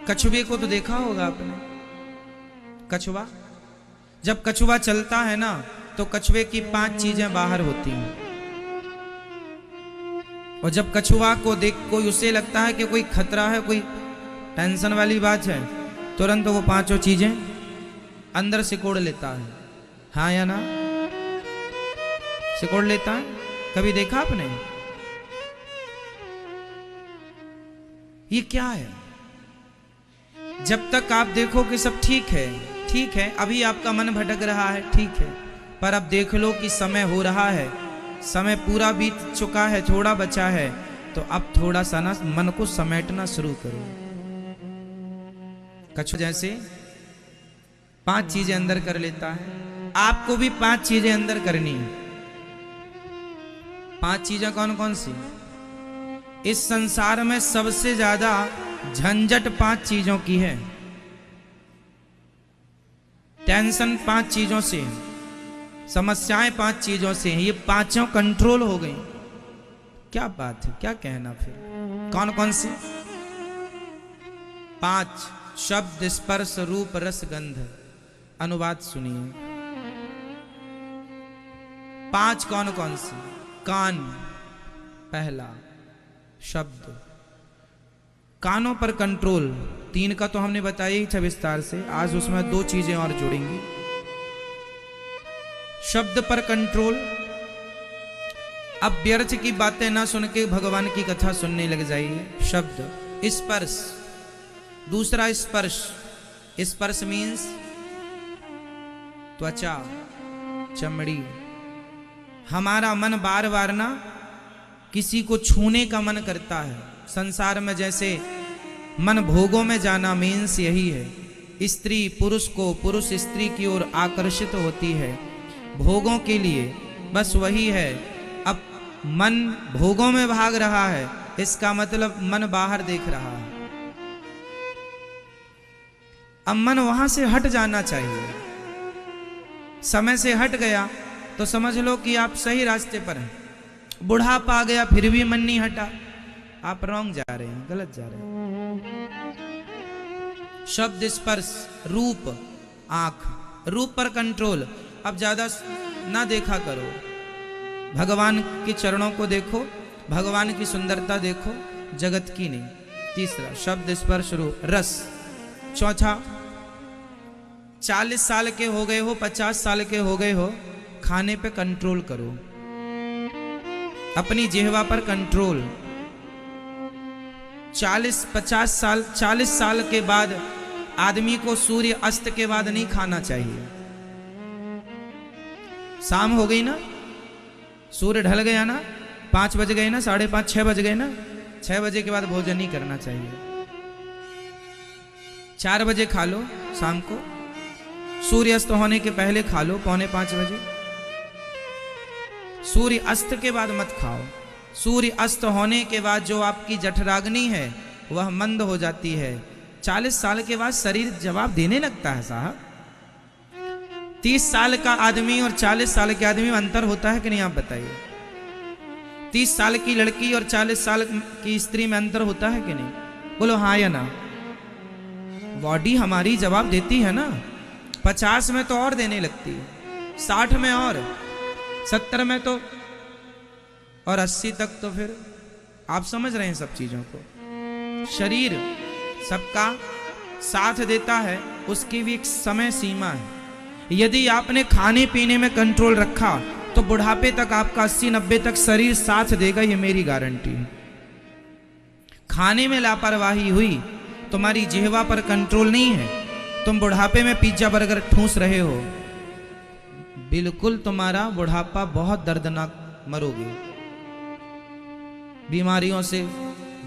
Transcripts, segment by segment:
कछुए को तो देखा होगा आपने। कछुआ, जब कछुआ चलता है ना तो कछुए की 5 चीजें बाहर होती हैं। और जब कछुआ को देख कोई उसे लगता है कि कोई खतरा है, कोई टेंशन वाली बात है, तुरंत वो 5 चीजें अंदर सिकोड़ लेता है। हाँ या ना? सिकोड़ लेता है। कभी देखा आपने? ये क्या है? जब तक आप देखो कि सब ठीक है, ठीक है, अभी आपका मन भटक रहा है, ठीक है, पर अब देख लो कि समय हो रहा है, समय पूरा बीत चुका है, थोड़ा बचा है, तो अब थोड़ा सा ना मन को समेटना शुरू करो। कछुआ जैसे 5 चीजें अंदर कर लेता है, आपको भी 5 चीजें अंदर करनी है। 5 चीजें कौन कौन सी? इस संसार में सबसे ज्यादा झंझट 5 चीजों की है। टेंशन 5 चीजों से, समस्याएं 5 चीजों से हैं। ये 5 कंट्रोल हो गई। क्या बात है, क्या कहना फिर? कौन कौन सी? 5 शब्द, स्पर्श, रूप, रस, गंध। अनुवाद सुनिए। 5 कौन कौन सी? कान पहला शब्द, कानों पर कंट्रोल। 3 का तो हमने बताया ही था विस्तार से, आज उसमें 2 चीजें और जुड़ेंगी। शब्द पर कंट्रोल। अब व्यर्थ की बातें ना सुन के भगवान की कथा सुनने लग जाइए। शब्द। स्पर्श, दूसरा स्पर्श। स्पर्श मीन्स त्वचा, चमड़ी। हमारा मन बार बार ना किसी को छूने का मन करता है। संसार में जैसे मन भोगों में जाना मीन्स यही है। स्त्री पुरुष को, पुरुष स्त्री की ओर आकर्षित होती है भोगों के लिए, बस वही है। अब मन भोगों में भाग रहा है, इसका मतलब मन बाहर देख रहा है। अब मन वहां से हट जाना चाहिए। समय से हट गया तो समझ लो कि आप सही रास्ते पर हैं। बुढ़ापा आ गया फिर भी मन नहीं हटा, आप रॉन्ग जा रहे हैं, गलत जा रहे हैं। शब्द, स्पर्श, रूप, आंख। रूप पर कंट्रोल। अब ज्यादा ना देखा करो, भगवान के चरणों को देखो, भगवान की सुंदरता देखो, जगत की नहीं। तीसरा शब्द, स्पर्श, रूप, रस। चौथा 40 साल के हो गए हो, 50 साल के हो गए हो, खाने पे कंट्रोल करो, अपनी जिह्वा पर कंट्रोल। 40 साल के बाद आदमी को सूर्य अस्त के बाद नहीं खाना चाहिए। शाम हो गई ना, सूर्य ढल गया ना, 5 बज गए ना, 5:30, 6 बज गए ना, 6 बजे के बाद भोजन नहीं करना चाहिए। 4 बजे खा लो शाम को, सूर्य अस्त होने के पहले खा लो 4:45 बजे। सूर्य अस्त के बाद मत खाओ। सूर्य अस्त होने के बाद जो आपकी जठराग्नि है वह मंद हो जाती है। 40 साल के बाद शरीर जवाब देने लगता है साहब। 30 साल का आदमी और 40 साल के आदमी में अंतर होता है कि नहीं, आप बताइए। 30 साल की लड़की और 40 साल की स्त्री में अंतर होता है कि नहीं? बोलो हाँ या ना। बॉडी हमारी जवाब देती है ना। 50 में तो और देने लगती है, 60 में और, 70 में तो, और 80 तक तो फिर आप समझ रहे हैं सब चीजों को। शरीर सबका साथ देता है, उसकी भी एक समय सीमा है। यदि आपने खाने पीने में कंट्रोल रखा तो बुढ़ापे तक आपका 80-90 तक शरीर साथ देगा, ये मेरी गारंटी है। खाने में लापरवाही हुई, तुम्हारी जिह्वा पर कंट्रोल नहीं है, तुम बुढ़ापे में पिज्जा बर्गर ठूस रहे हो, बिल्कुल तुम्हारा बुढ़ापा बहुत दर्दनाक, मरोगे, बीमारियों से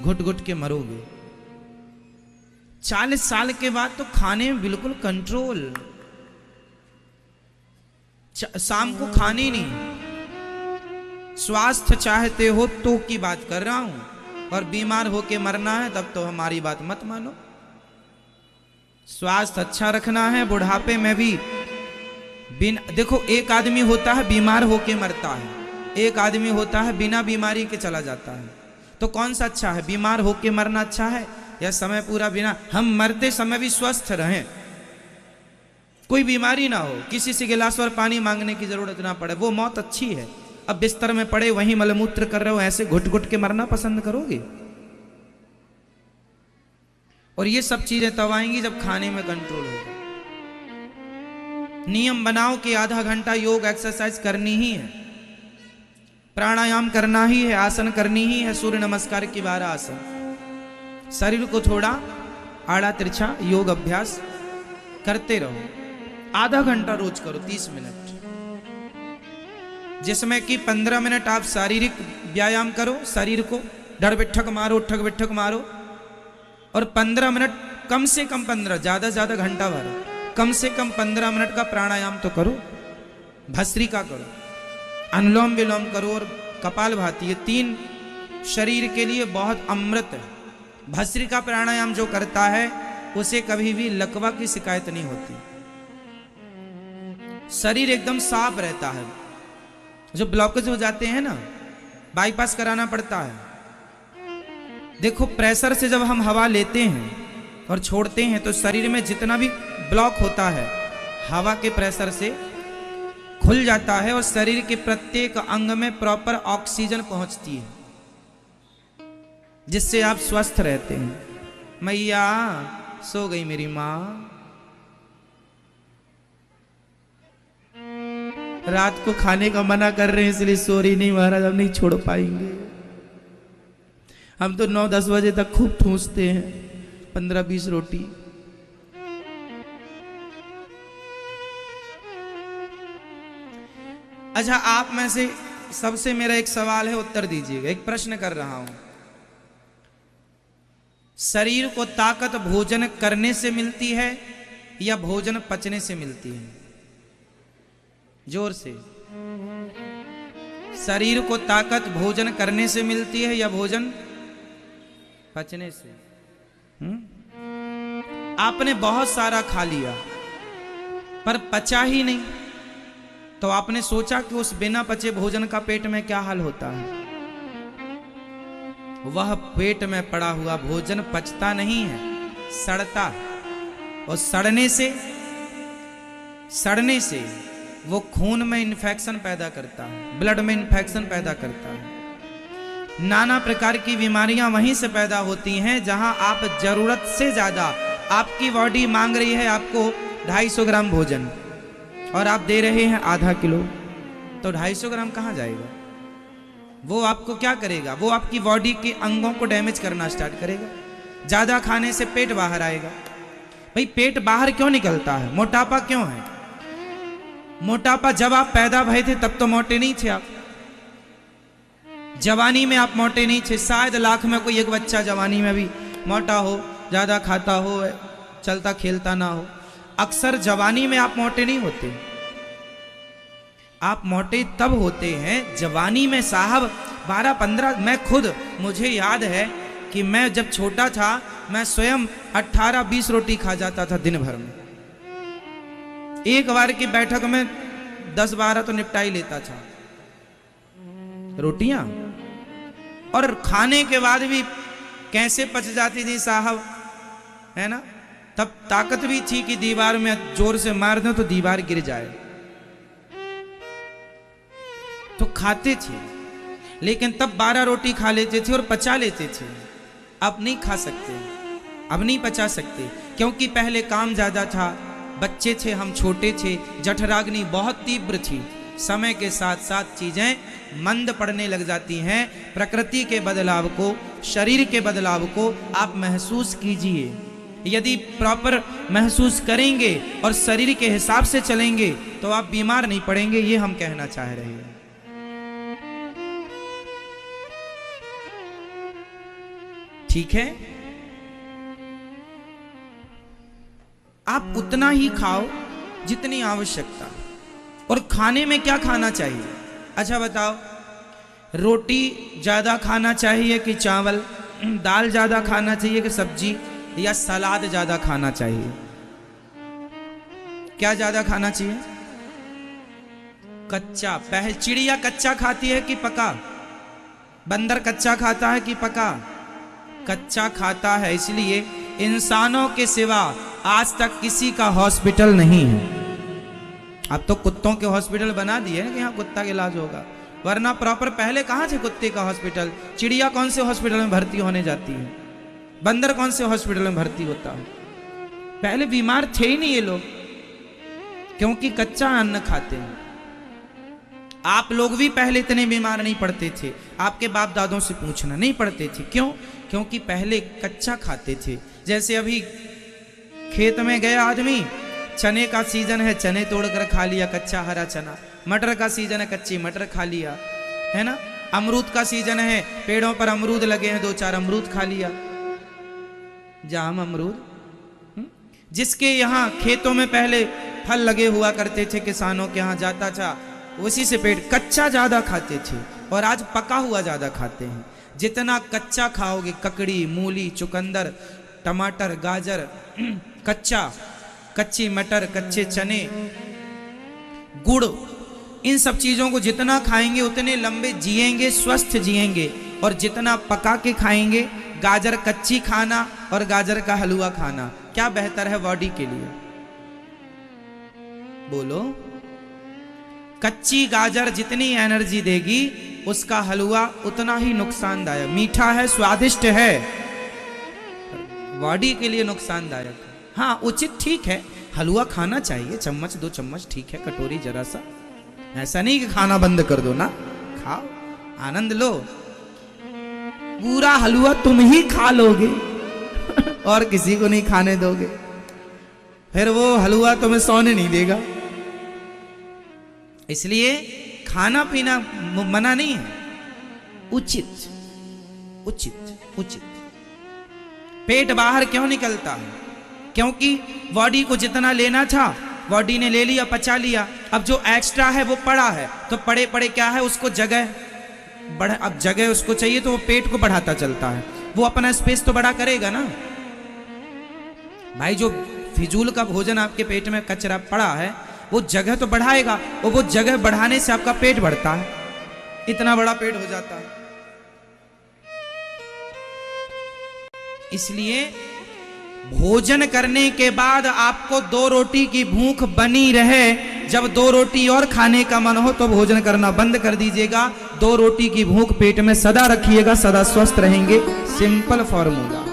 घुट घुट के मरोगे। 40 साल के बाद तो खाने में बिल्कुल कंट्रोल। शाम को खाने नहीं। स्वास्थ्य चाहते हो तो की बात कर रहा हूं, और बीमार होके मरना है तब तो हमारी बात मत मानो। स्वास्थ्य अच्छा रखना है, बुढ़ापे में भी देखो, एक आदमी होता है बीमार होके मरता है, एक आदमी होता है बिना बीमारी के चला जाता है। तो कौन सा अच्छा है? बीमार होके मरना अच्छा है या समय पूरा बिना, हम मरते समय भी स्वस्थ रहें, कोई बीमारी ना हो, किसी से गिलास और पानी मांगने की जरूरत ना पड़े, वो मौत अच्छी है। अब बिस्तर में पड़े वहीं मलमूत्र कर रहे हो, ऐसे घुट घुट के मरना पसंद करोगे? और ये सब चीजें तब आएंगी जब खाने में कंट्रोल होगा। नियम बनाओ कि आधा घंटा योग एक्सरसाइज करनी ही है, प्राणायाम करना ही है, आसन करनी ही है, सूर्य नमस्कार की 12 आसन। शरीर को थोड़ा आड़ा तिरछा योग अभ्यास करते रहो, आधा घंटा रोज करो, 30 मिनट, जिसमें कि 15 मिनट आप शारीरिक व्यायाम करो, शरीर को डर बिठक मारो, उठक बिठक मारो, और 15 मिनट कम से कम 15, ज्यादा ज्यादा घंटा भर, कम से कम 15 मिनट का प्राणायाम तो करो, भस्त्रिका करो, अनुलोम विलोम करो और कपालभाति, ये 3 शरीर के लिए बहुत अमृत है। भस्त्रिका प्राणायाम जो करता है उसे कभी भी लकवा की शिकायत नहीं होती, शरीर एकदम साफ रहता है। जो ब्लॉकेज हो जाते हैं ना, बाईपास कराना पड़ता है। देखो प्रेशर से जब हम हवा लेते हैं और छोड़ते हैं तो शरीर में जितना भी ब्लॉक होता है हवा के प्रेशर से खुल जाता है और शरीर के प्रत्येक अंग में प्रॉपर ऑक्सीजन पहुंचती है, जिससे आप स्वस्थ रहते हैं। मैया सो गई मेरी माँ, रात को खाने का मना कर रहे हैं इसलिए सो रही नहीं महाराज, हम नहीं छोड़ पाएंगे। हम तो 9-10 बजे तक खूब ठूंसते हैं, 15-20 रोटी। अच्छा, आप में से सबसे मेरा एक सवाल है, उत्तर दीजिएगा। एक प्रश्न कर रहा हूं, शरीर को ताकत भोजन करने से मिलती है या भोजन पचने से मिलती है? जोर से। शरीर को ताकत भोजन करने से मिलती है या भोजन पचने से? आपने बहुत सारा खा लिया पर पचा ही नहीं, तो आपने सोचा कि उस बिना पचे भोजन का पेट में क्या हाल होता है? वह पेट में पड़ा हुआ भोजन पचता नहीं है, सड़ता है, और सड़ने से वो खून में इन्फेक्शन पैदा करता है, ब्लड में इन्फेक्शन पैदा करता है। नाना प्रकार की बीमारियां वहीं से पैदा होती हैं जहां आप जरूरत से ज्यादा, आपकी बॉडी मांग रही है आपको 250 ग्राम भोजन और आप दे रहे हैं आधा किलो, तो 250 ग्राम कहां जाएगा? वो आपको क्या करेगा? वो आपकी बॉडी के अंगों को डैमेज करना स्टार्ट करेगा। ज्यादा खाने से पेट बाहर आएगा। भाई पेट बाहर क्यों निकलता है? मोटापा क्यों है? मोटापा जब आप पैदा भए थे तब तो मोटे नहीं थे आप, जवानी में आप मोटे नहीं थे। शायद लाख में कोई एक बच्चा जवानी में भी मोटा हो, ज्यादा खाता हो, चलता खेलता ना हो। अक्सर जवानी में आप मोटे नहीं होते, आप मोटे तब होते हैं जवानी में साहब। 12-15, मैं खुद, मुझे याद है कि मैं जब छोटा था मैं स्वयं 18-20 रोटी खा जाता था दिन भर में। एक बार की बैठक में 10-12 तो निपटा ही लेता था रोटियां, और खाने के बाद भी कैसे पच जाती थी साहब, है ना? तब ताकत भी थी कि दीवार में जोर से मार दें तो दीवार गिर जाए, तो खाते थे। लेकिन तब 12 रोटी खा लेते थे और पचा लेते थे। अब नहीं खा सकते, अब नहीं पचा सकते, क्योंकि पहले काम ज्यादा था, बच्चे थे, हम छोटे थे, जठराग्नि बहुत तीव्र थी। समय के साथ साथ चीजें मंद पड़ने लग जाती हैं। प्रकृति के बदलाव को, शरीर के बदलाव को आप महसूस कीजिए। यदि प्रॉपर महसूस करेंगे और शरीर के हिसाब से चलेंगे तो आप बीमार नहीं पड़ेंगे, ये हम कहना चाह रहे हैं। ठीक है, आप उतना ही खाओ जितनी आवश्यकता। और खाने में क्या खाना चाहिए? अच्छा बताओ, रोटी ज्यादा खाना चाहिए कि चावल? दाल ज्यादा खाना चाहिए कि सब्जी? या सलाद ज्यादा खाना चाहिए? क्या ज्यादा खाना चाहिए? कच्चा। पहले चिड़िया कच्चा खाती है कि पका? बंदर कच्चा खाता है कि पका? कच्चा खाता है, इसलिए इंसानों के सिवा आज तक किसी का हॉस्पिटल नहीं है। अब तो कुत्तों के हॉस्पिटल बना दिए हैं कि यहाँ कुत्ता का इलाज होगा, वरना प्रॉपर पहले कहाँ थे कुत्ते का हॉस्पिटल? चिड़िया कौन से हॉस्पिटल में भर्ती होने जाती है? बंदर कौन से हॉस्पिटल में भर्ती होता है? पहले बीमार थे ही नहीं ये लोग, क्योंकि कच्चा अन्न खाते हैं। आप लोग भी पहले इतने बीमार नहीं पड़ते थे, आपके बाप दादों से पूछना, नहीं पड़ते थे। क्यों? क्योंकि पहले कच्चा खाते थे। जैसे अभी खेत में गया आदमी, चने का सीजन है, चने तोड़कर खा लिया, कच्चा हरा चना। मटर का सीजन है, कच्ची मटर खा लिया, है ना। अमरूद का सीजन है, पेड़ों पर अमरूद लगे हैं, 2-4 अमरूद खा लिया, जाम अमरूद। जिसके यहाँ खेतों में पहले फल लगे हुआ करते थे, किसानों के यहाँ जाता था, उसी से पेट। कच्चा ज्यादा खाते थे और आज पका हुआ ज्यादा खाते हैं। जितना कच्चा खाओगे, ककड़ी, मूली, चुकंदर, टमाटर, गाजर, कच्ची मटर, कच्चे चने, गुड़, इन सब चीजों को जितना खाएंगे उतने लंबे जिएंगे, स्वस्थ जिएंगे। और जितना पका के खाएंगे, गाजर कच्ची खाना और गाजर का हलवा खाना, क्या बेहतर है बॉडी के लिए? बोलो। कच्ची गाजर जितनी एनर्जी देगी, उसका हलवा उतना ही नुकसानदायक। मीठा है, स्वादिष्ट है, बॉडी के लिए नुकसानदायक। हाँ, उचित ठीक है, हलवा खाना चाहिए, 1-2 चम्मच ठीक है, कटोरी जरा सा। ऐसा नहीं कि खाना बंद कर दो ना, खाओ, आनंद लो। पूरा हलवा तुम ही खा लोगे और किसी को नहीं खाने दोगे, फिर वो हलवा तुम्हें सोने नहीं देगा। इसलिए खाना पीना मना नहीं है, उचित उचित उचित। पेट बाहर क्यों निकलता है? क्योंकि बॉडी को जितना लेना था बॉडी ने ले लिया, पचा लिया। अब जो एक्स्ट्रा है वो पड़ा है, तो पड़े पड़े क्या है, उसको जगह बढ़, अब जगह उसको चाहिए तो वो पेट को बढ़ाता चलता है। वो अपना स्पेस तो बड़ा करेगा ना भाई। जो फिजूल का भोजन आपके पेट में कचरा पड़ा है, वो जगह तो बढ़ाएगा, और वो जगह बढ़ाने से आपका पेट बढ़ता है, इतना बड़ा पेट हो जाता है। इसलिए भोजन करने के बाद आपको 2 रोटी की भूख बनी रहे। जब 2 रोटी और खाने का मन हो तो भोजन करना बंद कर दीजिएगा। 2 रोटी की भूख पेट में सदा रखिएगा, सदा स्वस्थ रहेंगे। सिंपल फॉर्मूला,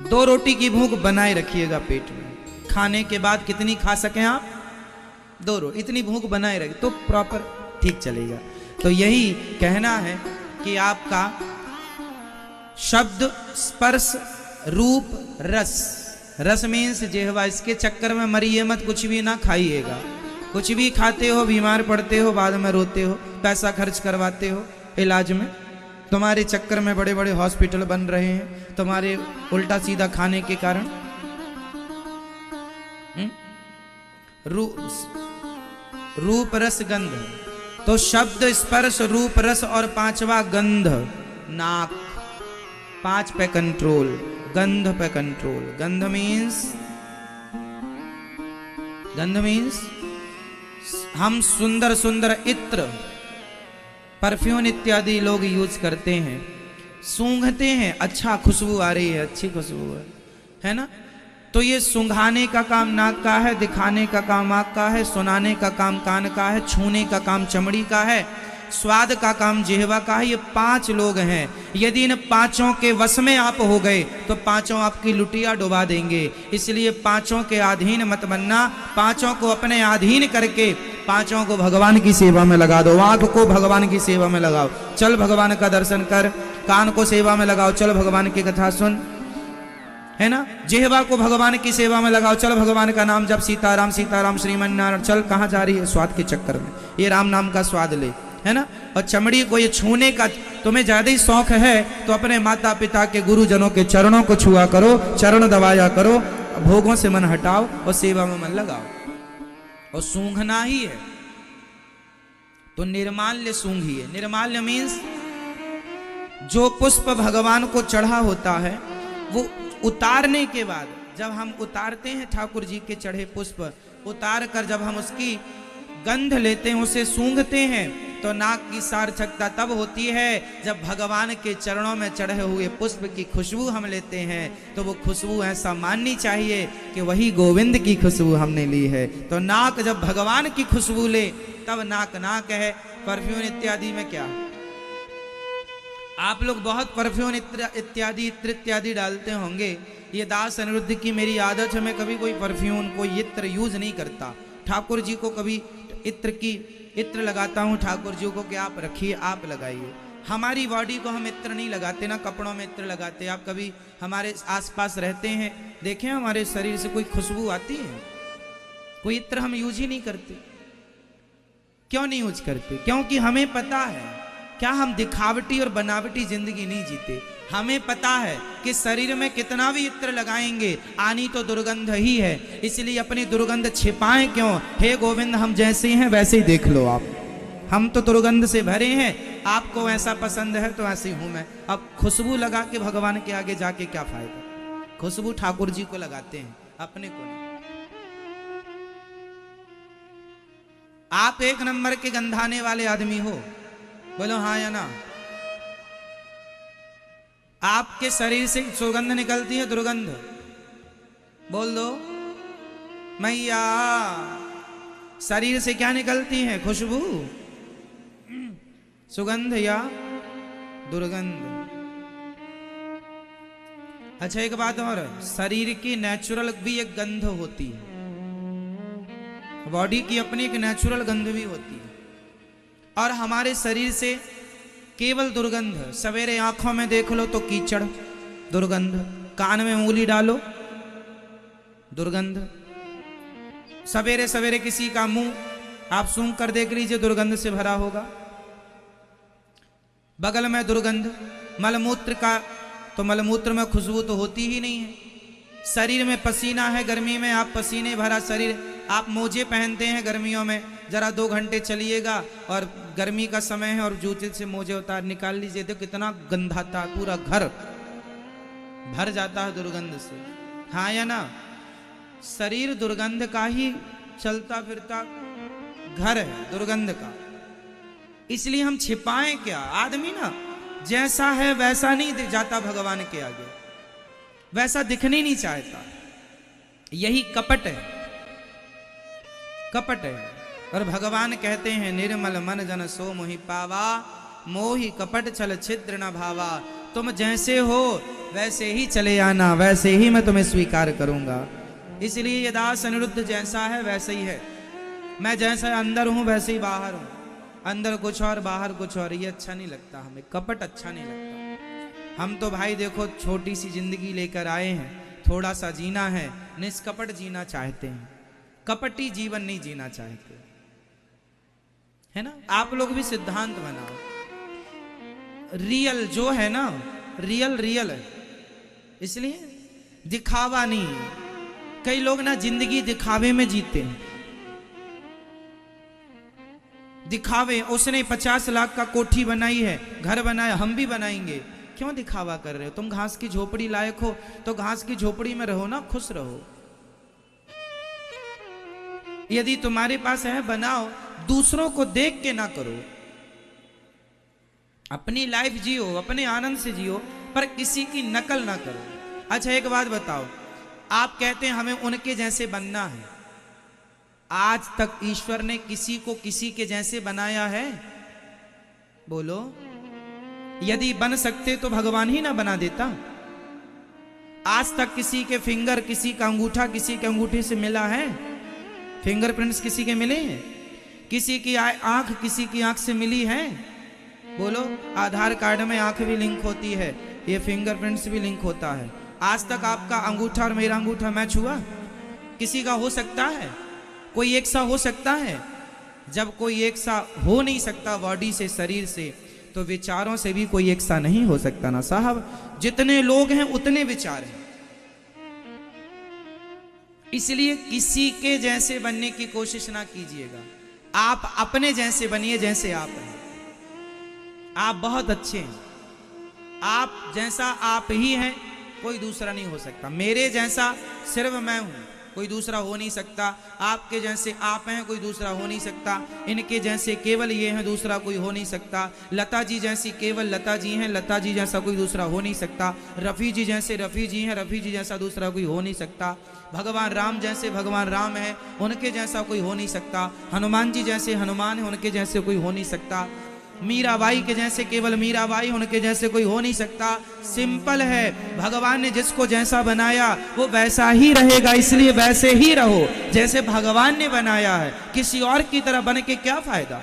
2 रोटी की भूख बनाए रखिएगा पेट में। खाने के बाद कितनी खा सकें आप? 2 रोटी, इतनी भूख बनाए रखे तो प्रॉपर ठीक चलेगा। तो यही कहना है कि आपका शब्द, स्पर्श, रूप, रस। रस मीन्स जिह्वा, इसके चक्कर में मरिए मत, कुछ भी ना खाइएगा। कुछ भी खाते हो, बीमार पड़ते हो, बाद में रोते हो, पैसा खर्च करवाते हो इलाज में। तुम्हारे चक्कर में बड़े बड़े हॉस्पिटल बन रहे हैं, तुम्हारे उल्टा सीधा खाने के कारण। रूप, रस, गंध। तो शब्द, स्पर्श, रूप, रस और 5वां गंध, नाक। 5 पे कंट्रोल, गंध पे कंट्रोल। गंध मीन्स हम सुंदर सुंदर इत्र, परफ्यूम इत्यादि लोग यूज करते हैं, सूंघते हैं, अच्छा खुशबू आ रही है, अच्छी खुशबू है ना। तो ये सूंघाने का काम नाक का है, दिखाने का काम आँख का है, सुनाने का काम कान का है, छूने का काम चमड़ी का है, स्वाद का काम जिह्वा का है। ये 5 लोग हैं। यदि इन 5 के वश में आप हो गए तो 5 आपकी लुटिया डुबा देंगे। इसलिए 5 के अधीन मत बनना। 5 को अपने अधीन करके 5 को भगवान की सेवा में लगा दो। आँख को भगवान की सेवा में लगाओ, चल भगवान का दर्शन कर। कान को सेवा में लगाओ, चल भगवान की कथा सुन, है ना। जिह्वा को भगवान की सेवा में लगाओ, चल भगवान का नाम जब, सीताराम सीताराम श्रीमन नारायण। चल, कहाँ जा रही है? स्वाद के चक्कर में, ये राम नाम का स्वाद ले, है ना। और चमड़ी को ये छूने का तुम्हें ज्यादा ही शौक है तो अपने माता पिता के, गुरुजनों के चरणों को छुआ करो, चरण दबाया करो, भोगों से मन हटाओ और सेवा में मन लगाओ। और सूंघना ही है तो निर्माल्य सूंघिए। निर्माल्य मीन्स जो पुष्प भगवान को चढ़ा होता है, वो उतारने के बाद, जब हम उतारते हैं ठाकुर जी के चढ़े पुष्प, उतार कर जब हम उसकी गंध लेते हैं, उसे सूंघते हैं, तो नाक की सार्थकता तब होती है जब भगवान के चरणों में चढ़े हुए पुष्प की खुशबू हम लेते हैं, तो वो खुशबू ऐसा माननी चाहिए कि वही गोविंद की खुशबू हमने ली है। तो नाक जब भगवान की खुशबू ले तब नाक नाक है। परफ्यूम इत्यादि में क्या, आप लोग बहुत परफ्यूम इत्यादि इत्र इत्यादि डालते होंगे। ये दास अनिरुद्ध की मेरी आदत है, मैं कभी कोई परफ्यूम कोई इत्र यूज नहीं करता। ठाकुर जी को कभी इत्र लगाता हूँ, ठाकुर जी को कि आप रखिए, आप लगाइए। हमारी बॉडी को हम इत्र नहीं लगाते ना, कपड़ों में इत्र लगाते। आप कभी हमारे आसपास रहते हैं, देखें हमारे शरीर से कोई खुशबू आती है? कोई इत्र हम यूज ही नहीं करते। क्यों नहीं यूज करते? क्योंकि हमें पता है, क्या हम दिखावटी और बनावटी जिंदगी नहीं जीते। हमें पता है कि शरीर में कितना भी इत्र लगाएंगे आनी तो दुर्गंध ही है, इसलिए अपनी दुर्गंध छिपाएं क्यों? हे गोविंद, हम जैसे हैं वैसे ही देख लो आप। हम तो दुर्गंध से भरे हैं, आपको ऐसा पसंद है तो ऐसे ही हूं मैं। अब खुशबू लगा के भगवान के आगे जाके क्या फायदा? खुशबू ठाकुर जी को लगाते हैं, अपने को नहीं। आप एक नंबर के गंधाने वाले आदमी हो, बोलो हाँ या ना। आपके शरीर से सुगंध निकलती है, दुर्गंध? बोल दो मैया। शरीर से क्या निकलती है? खुशबू, सुगंध या दुर्गंध? अच्छा एक बात और, शरीर की नेचुरल भी एक गंध होती है, बॉडी की अपनी एक नेचुरल गंध भी होती है। और हमारे शरीर से केवल दुर्गंध। सवेरे आंखों में देख लो तो कीचड़, दुर्गंध। कान में उंगली डालो, दुर्गंध। सवेरे सवेरे किसी का मुंह आप सूंघ कर देख लीजिए, दुर्गंध से भरा होगा। बगल में दुर्गंध। मलमूत्र का तो मलमूत्र में खुशबू तो होती ही नहीं है। शरीर में पसीना है, गर्मी में आप पसीने भरा शरीर, आप मोजे पहनते हैं गर्मियों में, जरा 2 घंटे चलिएगा और गर्मी का समय है और जूते से मोजे उतार निकाल लीजिए, देखो कितना गंधाता, पूरा घर भर जाता है दुर्गंध से। हाँ या ना? शरीर दुर्गंध का ही चलता फिरता घर है, दुर्गंध का। इसलिए हम छिपाएं क्या? आदमी ना जैसा है वैसा नहीं जाता भगवान के आगे, वैसा दिखने नहीं चाहता। यही कपट है, कपट है। और भगवान कहते हैं निर्मल मन जन सो मोहि पावा, मोहि कपट छल छिद्र न भावा। तुम जैसे हो वैसे ही चले आना, वैसे ही मैं तुम्हें स्वीकार करूंगा। इसलिए ये दास अनिरुद्ध जैसा है वैसे ही है। मैं जैसा अंदर हूं वैसे ही बाहर हूं। अंदर कुछ और बाहर कुछ और, ये अच्छा नहीं लगता हमें, कपट अच्छा नहीं लगता। हम तो भाई देखो छोटी सी जिंदगी लेकर आए हैं, थोड़ा सा जीना है, निष्कपट जीना चाहते हैं, कपटी जीवन नहीं जीना चाहते, है ना? आप लोग भी सिद्धांत बनाओ। रियल जो है ना, रियल रियल है, इसलिए दिखावा नहीं है। कई लोग ना जिंदगी दिखावे में जीते हैं। दिखावे, उसने 50 लाख का कोठी बनाई है, घर बनाया, हम भी बनाएंगे। क्यों दिखावा कर रहे हो? तुम घास की झोपड़ी लायक हो तो घास की झोपड़ी में रहो ना, खुश रहो। यदि तुम्हारे पास है बनाओ, दूसरों को देख के ना करो। अपनी लाइफ जियो, अपने आनंद से जियो, पर किसी की नकल ना करो। अच्छा एक बात बताओ, आप कहते हैं हमें उनके जैसे बनना है, आज तक ईश्वर ने किसी को किसी के जैसे बनाया है? बोलो। यदि बन सकते तो भगवान ही ना बना देता। आज तक किसी के फिंगर, किसी का अंगूठा किसी के अंगूठे से मिला है? फिंगरप्रिंट्स किसी के मिले हैं? किसी की आंख किसी की आंख से मिली है? बोलो। आधार कार्ड में आंख भी लिंक होती है, ये फिंगरप्रिंट्स भी लिंक होता है। आज तक आपका अंगूठा और मेरा अंगूठा मैच हुआ? किसी का हो सकता है? कोई एक सा हो सकता है? जब कोई एक सा हो नहीं सकता बॉडी से, शरीर से, तो विचारों से भी कोई एक सा नहीं हो सकता ना साहब। जितने लोग हैं उतने विचार हैं। इसलिए किसी के जैसे बनने की कोशिश ना कीजिएगा, आप अपने जैसे बनिए जैसे आप हैं। आप बहुत अच्छे हैं, आप जैसा आप ही हैं, कोई दूसरा नहीं हो सकता। मेरे जैसा सिर्फ मैं हूं, कोई दूसरा हो नहीं सकता। आपके जैसे आप हैं, कोई दूसरा हो नहीं सकता। इनके जैसे केवल ये हैं, दूसरा कोई हो नहीं सकता। लता जी जैसी केवल लता जी हैं, लता जी जैसा कोई दूसरा हो नहीं सकता। रफ़ी जी जैसे रफ़ी जी हैं, रफ़ी जी जैसा दूसरा कोई हो नहीं सकता। भगवान राम जैसे भगवान राम है, उनके जैसा कोई हो नहीं सकता। हनुमान जी जैसे हनुमान है, उनके जैसे कोई हो नहीं सकता। मीराबाई के जैसे केवल मीराबाई, उनके जैसे कोई हो नहीं सकता। सिंपल है, भगवान ने जिसको जैसा बनाया वो वैसा ही रहेगा, इसलिए वैसे ही रहो जैसे भगवान ने बनाया है। किसी और की तरह बन के क्या फायदा।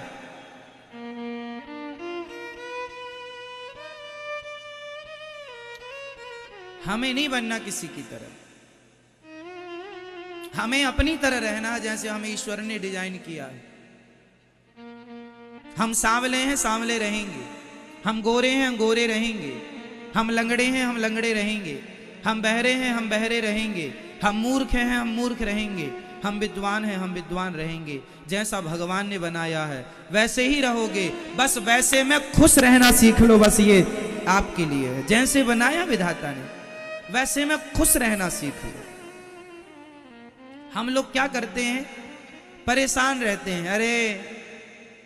हमें नहीं बनना किसी की तरह, हमें अपनी तरह रहना जैसे हमें ईश्वर ने डिजाइन किया है। हम सांवले हैं, सांवले रहेंगे। हम गोरे हैं, हम गोरे रहेंगे। हम लंगड़े हैं, हम लंगड़े रहेंगे। हम बहरे हैं, हम बहरे रहेंगे। हम मूर्ख हैं, हम मूर्ख रहेंगे। हम विद्वान हैं, हम विद्वान रहेंगे। जैसा भगवान ने बनाया है वैसे ही रहोगे। बस वैसे में खुश रहना सीख लो, बस ये आपके लिए है। जैसे बनाया विधाता ने वैसे में खुश रहना सीख लो। हम लोग क्या करते हैं, परेशान रहते हैं। अरे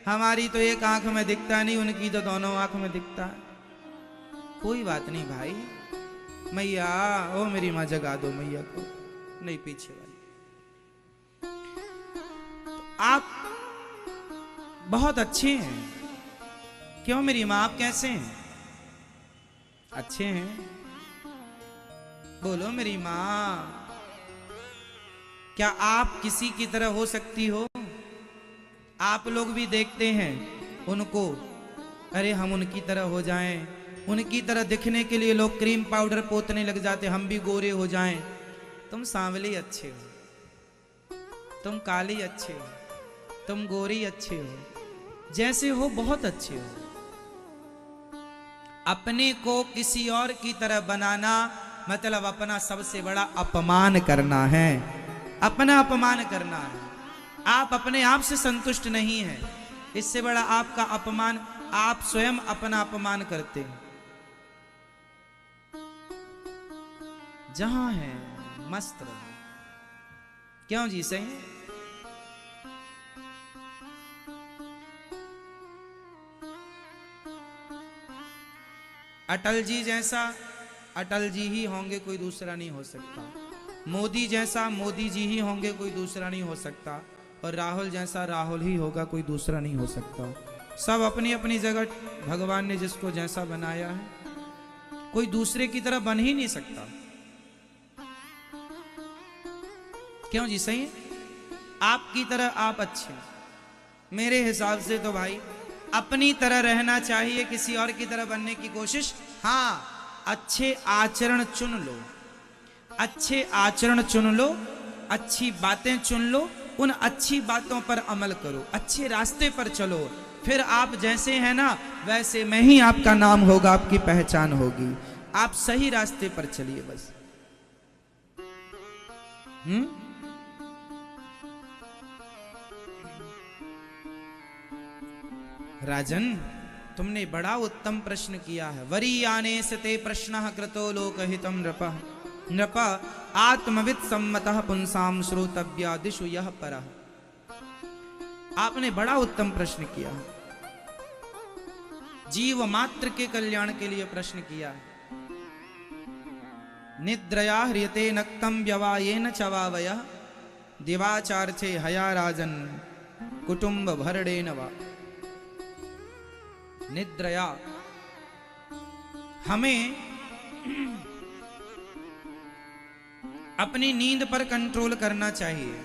हमारी तो एक आंख में दिखता नहीं, उनकी तो दोनों आंख में दिखता है। कोई बात नहीं भाई, मैया ओ मेरी माँ जगा दो मैया को, नहीं पीछे वाली। तो आप बहुत अच्छे हैं। क्यों मेरी माँ, आप कैसे हैं? अच्छे हैं? बोलो मेरी माँ, क्या आप किसी की तरह हो सकती हो? आप लोग भी देखते हैं उनको, अरे हम उनकी तरह हो जाएं। उनकी तरह दिखने के लिए लोग क्रीम पाउडर पोतने लग जाते, हम भी गोरे हो जाएं। तुम सांवले अच्छे हो, तुम काली अच्छे हो, तुम गोरी अच्छे हो, जैसे हो बहुत अच्छे हो। अपने को किसी और की तरह बनाना मतलब अपना सबसे बड़ा अपमान करना है। अपना अपमान करना है। आप अपने आप से संतुष्ट नहीं हैं, इससे बड़ा आपका अपमान, आप स्वयं अपना अपमान करते हैं। जहां है मस्त रहो। क्यों जी, सही? अटल जी जैसा अटल जी ही होंगे, कोई दूसरा नहीं हो सकता। मोदी जैसा मोदी जी ही होंगे, कोई दूसरा नहीं हो सकता। और राहुल जैसा राहुल ही होगा, कोई दूसरा नहीं हो सकता। सब अपनी अपनी जगह भगवान ने जिसको जैसा बनाया है, कोई दूसरे की तरह बन ही नहीं सकता। क्यों जी, सही? आपकी तरह आप अच्छे। मेरे हिसाब से तो भाई अपनी तरह रहना चाहिए, किसी और की तरह बनने की कोशिश। हाँ, अच्छे आचरण चुन लो, अच्छे आचरण चुन लो, अच्छी बातें चुन लो, उन अच्छी बातों पर अमल करो, अच्छे रास्ते पर चलो। फिर आप जैसे हैं ना वैसे में ही आपका नाम होगा, आपकी पहचान होगी। आप सही रास्ते पर चलिए बस। राजन, तुमने बड़ा उत्तम प्रश्न किया है। वरीयाने सते प्रश्नः कृतो लोकहितं नृपः नृप आत्मवित् सम्मतः पुंसाम श्रोतव्यादिषु यः परः। आपने बड़ा उत्तम प्रश्न किया, जीव मात्र के कल्याण के लिए प्रश्न किया। निद्रया ह्रियते नक्तं व्यवायेन च वावयः दिवाचार्थे हया राजन कुटुंब भरणेन वा। निद्रया, हमें अपनी नींद पर कंट्रोल करना चाहिए।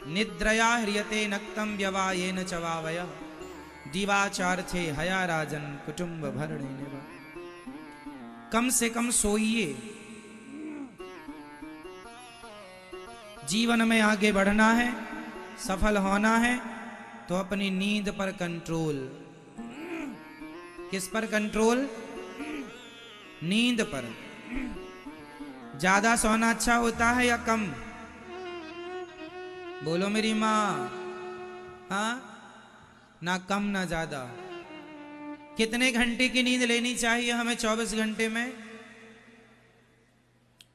निद्रया ह्रियते नक्तं व्यवायेन च वावयः दिवाचार्थे हया राजन कुटुंब भरणेन वा। कम से कम सोइए। जीवन में आगे बढ़ना है, सफल होना है, तो अपनी नींद पर कंट्रोल। किस पर कंट्रोल? नींद पर। ज्यादा सोना अच्छा होता है या कम? बोलो मेरी माँ। हाँ, ना कम ना ज्यादा। कितने घंटे की नींद लेनी चाहिए हमें 24 घंटे में?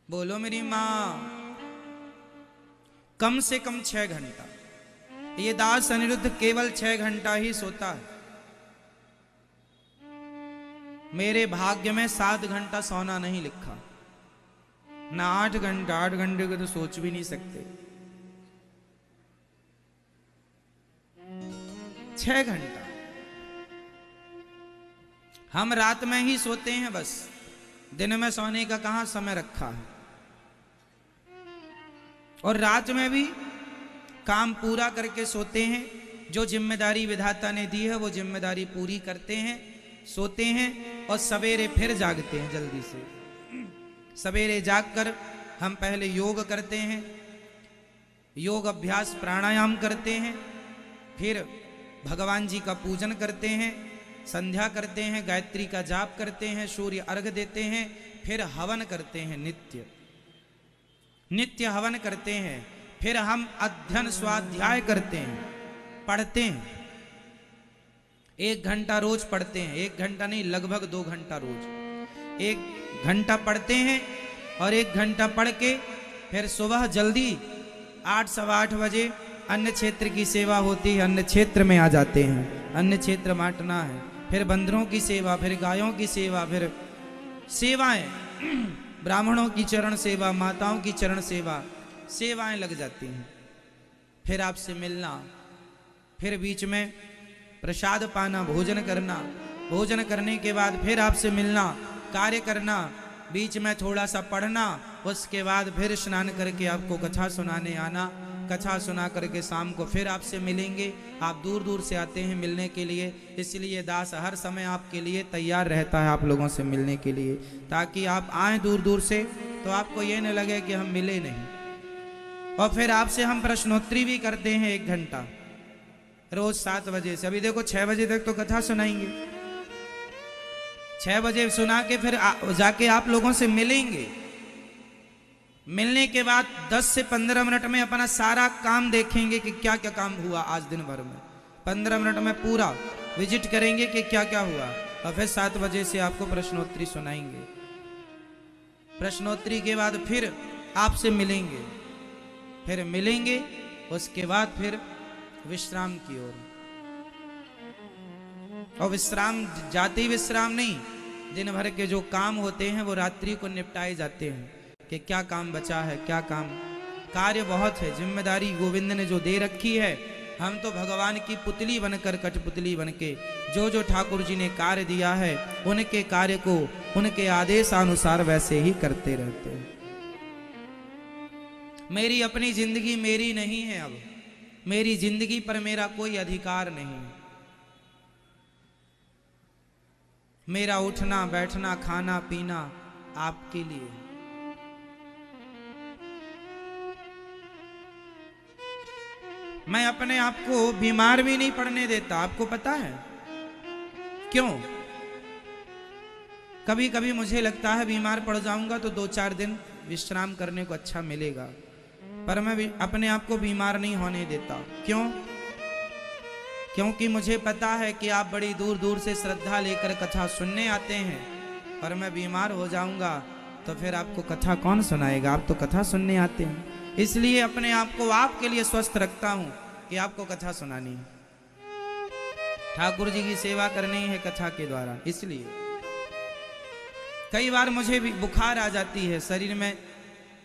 बोलो मेरी माँ। कम से कम 6 घंटा। ये दास अनिरुद्ध केवल 6 घंटा ही सोता है। मेरे भाग्य में 7 घंटा सोना नहीं लिखा, ना 8 घंटा। 8 घंटे को तो सोच भी नहीं सकते। 6 घंटा हम रात में ही सोते हैं, बस दिन में सोने का कहां समय रखा है। और रात में भी काम पूरा करके सोते हैं। जो जिम्मेदारी विधाता ने दी है वो जिम्मेदारी पूरी करते हैं, सोते हैं और सवेरे फिर जागते हैं। जल्दी से सवेरे जागकर हम पहले योग करते हैं, योग अभ्यास प्राणायाम करते हैं, फिर भगवान जी का पूजन करते हैं, संध्या करते हैं, गायत्री का जाप करते हैं, सूर्य अर्घ देते हैं, फिर हवन करते हैं। नित्य हवन करते हैं। फिर हम अध्ययन स्वाध्याय करते हैं, पढ़ते हैं। 1 घंटा रोज पढ़ते हैं। 1 घंटा नहीं, लगभग 2 घंटा रोज। 1 घंटा पढ़ते हैं और 1 घंटा पढ़ के फिर सुबह जल्दी 8 सवा 8 बजे अन्य क्षेत्र की सेवा होती है, अन्य क्षेत्र में आ जाते हैं। अन्य क्षेत्र बांटना है, फिर बंदरों की सेवा, फिर गायों की सेवा, फिर सेवाएं, ब्राह्मणों की चरण सेवा, माताओं की चरण सेवा, सेवाएं लग जाती हैं। फिर आपसे मिलना, फिर बीच में प्रसाद पाना, भोजन करना, भोजन करने के बाद फिर आपसे मिलना, कार्य करना, बीच में थोड़ा सा पढ़ना, उसके बाद फिर स्नान करके आपको कथा सुनाने आना। कथा सुना करके शाम को फिर आपसे मिलेंगे। आप दूर दूर से आते हैं मिलने के लिए, इसलिए दास हर समय आपके लिए तैयार रहता है, आप लोगों से मिलने के लिए, ताकि आप आए दूर दूर से तो आपको ये न लगे कि हम मिले नहीं। और फिर आपसे हम प्रश्नोत्तरी भी करते हैं 1 घंटा रोज 7 बजे से। अभी देखो 6 बजे तक तो कथा सुनाएंगे, 6 बजे सुना के फिर जाके आप लोगों से मिलेंगे। मिलने के बाद 10 से 15 मिनट में अपना सारा काम देखेंगे कि क्या क्या काम हुआ आज दिन भर में। 15 मिनट में पूरा विजिट करेंगे कि क्या क्या हुआ, और फिर 7 बजे से आपको प्रश्नोत्तरी सुनाएंगे। प्रश्नोत्तरी के बाद फिर आपसे मिलेंगे, फिर मिलेंगे, उसके बाद फिर विश्राम की ओर। और विश्राम जाते ही विश्राम नहीं, दिन भर के जो काम होते हैं वो रात्रि को निपटाए जाते हैं कि क्या काम बचा है, क्या काम। कार्य बहुत है, जिम्मेदारी गोविंद ने जो दे रखी है। हम तो भगवान की पुतली बनकर, कठपुतली बनके जो जो ठाकुर जी ने कार्य दिया है उनके कार्य को उनके आदेशानुसार वैसे ही करते रहते हैं। मेरी अपनी जिंदगी मेरी नहीं है, अब मेरी जिंदगी पर मेरा कोई अधिकार नहीं। मेरा उठना बैठना खाना पीना आपके लिए। मैं अपने आप को बीमार भी नहीं पड़ने देता, आपको पता है क्यों? कभी कभी मुझे लगता है बीमार पड़ जाऊंगा तो 2-4 दिन विश्राम करने को अच्छा मिलेगा, पर मैं अपने आप को बीमार नहीं होने देता। क्यों? क्योंकि मुझे पता है कि आप बड़ी दूर दूर से श्रद्धा लेकर कथा सुनने आते हैं, और मैं बीमार हो जाऊंगा तो फिर आपको कथा कौन सुनाएगा? आप तो कथा सुनने आते हैं। इसलिए अपने आप को आपके लिए स्वस्थ रखता हूं कि आपको कथा सुनानी है, ठाकुर जी की सेवा करनी है कथा के द्वारा। इसलिए कई बार मुझे भी बुखार आ जाती है, शरीर में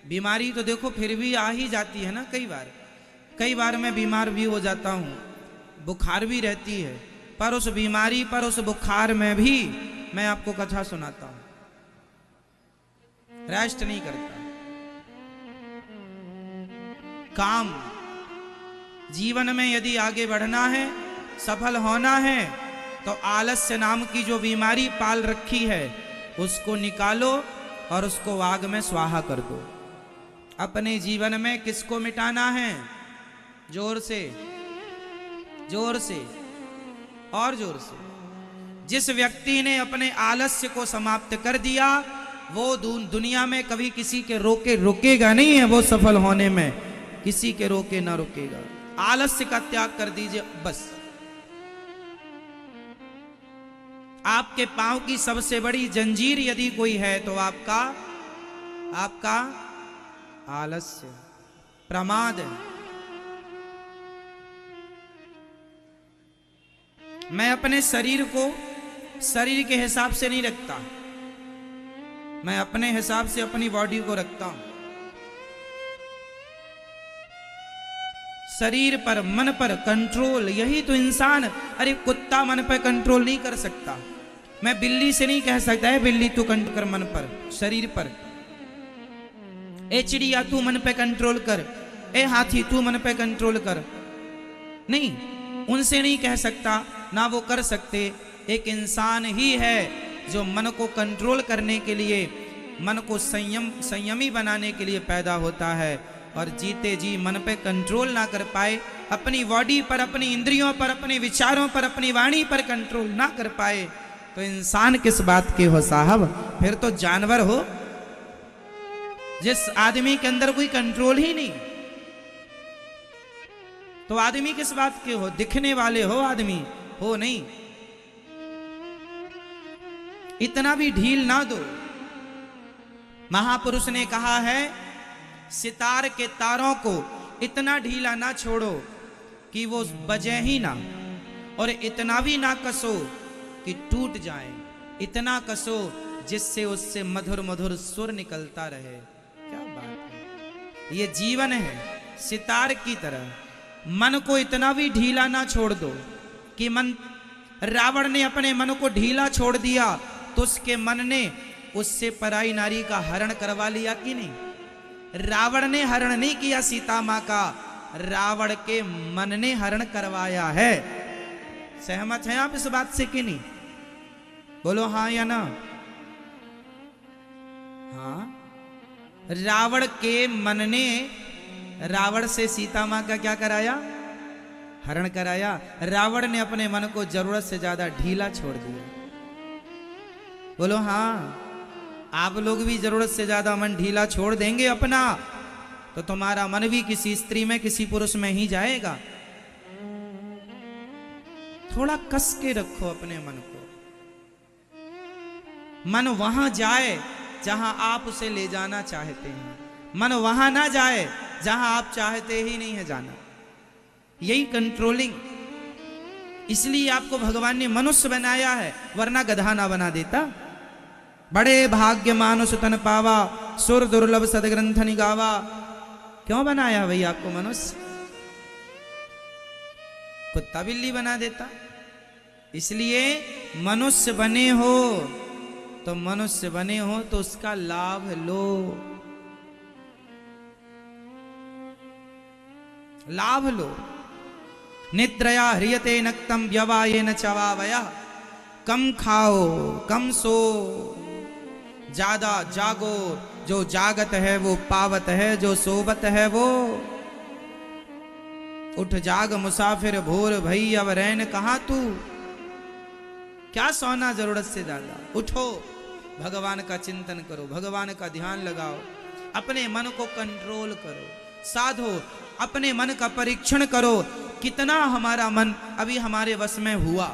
बीमारी तो देखो फिर भी आ ही जाती है ना। कई बार मैं बीमार भी हो जाता हूं, बुखार भी रहती है, पर उस बीमारी पर, उस बुखार में भी मैं आपको कथा सुनाता हूं, रेस्ट नहीं करता। काम जीवन में यदि आगे बढ़ना है, सफल होना है, तो आलस्य नाम की जो बीमारी पाल रखी है उसको निकालो और उसको आग में स्वाहा कर दो। अपने जीवन में किसको मिटाना है? जोर से, जोर से और जोर से। जिस व्यक्ति ने अपने आलस्य को समाप्त कर दिया वो दुनिया में कभी किसी के रोके रुकेगा नहीं है। वो सफल होने में किसी के रोके ना रुकेगा। आलस्य का त्याग कर दीजिए बस। आपके पांव की सबसे बड़ी जंजीर यदि कोई है तो आपका आलस्य। प्रमाद है। मैं अपने शरीर को शरीर के हिसाब से नहीं रखता, मैं अपने हिसाब से अपनी बॉडी को रखता हूं। शरीर पर मन पर कंट्रोल, यही तो इंसान। अरे कुत्ता मन पर कंट्रोल नहीं कर सकता, मैं बिल्ली से नहीं कह सकता है बिल्ली तू कंट्रोल कर मन पर शरीर पर, ए चिड़िया तू मन पे कंट्रोल कर, ए हाथी तू मन पे कंट्रोल कर, नहीं, उनसे नहीं कह सकता, ना वो कर सकते। एक इंसान ही है जो मन को कंट्रोल करने के लिए, मन को संयमी बनाने के लिए पैदा होता है, और जीते जी मन पे कंट्रोल ना कर पाए, अपनी बॉडी पर, अपनी इंद्रियों पर, अपने विचारों पर, अपनी वाणी पर कंट्रोल ना कर पाए, तो इंसान किस बात के हो साहब, फिर तो जानवर हो। जिस आदमी के अंदर कोई कंट्रोल ही नहीं, तो आदमी किस बात के हो, दिखने वाले हो आदमी हो नहीं। इतना भी ढील ना दो। महापुरुष ने कहा है सितार के तारों को इतना ढीला ना छोड़ो कि वो बजे ही ना, और इतना भी ना कसो कि टूट जाए, इतना कसो जिससे उससे मधुर मधुर सुर निकलता रहे। क्या बात है, ये जीवन है सितार की तरह। मन को इतना भी ढीला ना छोड़ दो कि मन, रावण ने अपने मन को ढीला छोड़ दिया तो उसके मन ने उससे पराई नारी का हरण करवा लिया कि नहीं? रावण ने हरण नहीं किया सीता मां का, रावण के मन ने हरण करवाया है। सहमत हैं आप इस बात से कि नहीं? बोलो हाँ या ना। हाँ, रावण के मन ने रावण से सीता मां का क्या कराया? हरण कराया। रावण ने अपने मन को जरूरत से ज्यादा ढीला छोड़ दिया। बोलो हाँ, आप लोग भी जरूरत से ज्यादा मन ढीला छोड़ देंगे अपना, तो तुम्हारा मन भी किसी स्त्री में, किसी पुरुष में ही जाएगा। थोड़ा कस के रखो अपने मन को, मन वहां जाए जहां आप उसे ले जाना चाहते हैं, मन वहां ना जाए जहां आप चाहते ही नहीं है जाना। यही कंट्रोलिंग, इसलिए आपको भगवान ने मनुष्य बनाया है, वरना गधा ना बना देता। बड़े भाग्य मानुष तन पावा, सुर दुर्लभ सदग्रंथ निगावा। क्यों बनाया भाई आपको मनुष्य? कुत्ता बिल्ली बना देता। इसलिए मनुष्य बने हो तो, मनुष्य बने हो तो उसका लाभ लो, लाभ लो। निद्रया ह्रियते नक्तम व्यवायेन चवावयः। कम खाओ कम सो, ज्यादा जागो, जो जागत है वो पावत है, जो सोवत है वो। उठ जाग मुसाफिर भोर भई, अब रैन कहां तू। क्या सोना जरूरत से ज्यादा? उठो, भगवान का चिंतन करो, भगवान का ध्यान लगाओ, अपने मन को कंट्रोल करो, साधो, अपने मन का परीक्षण करो, कितना हमारा मन अभी हमारे वश में हुआ।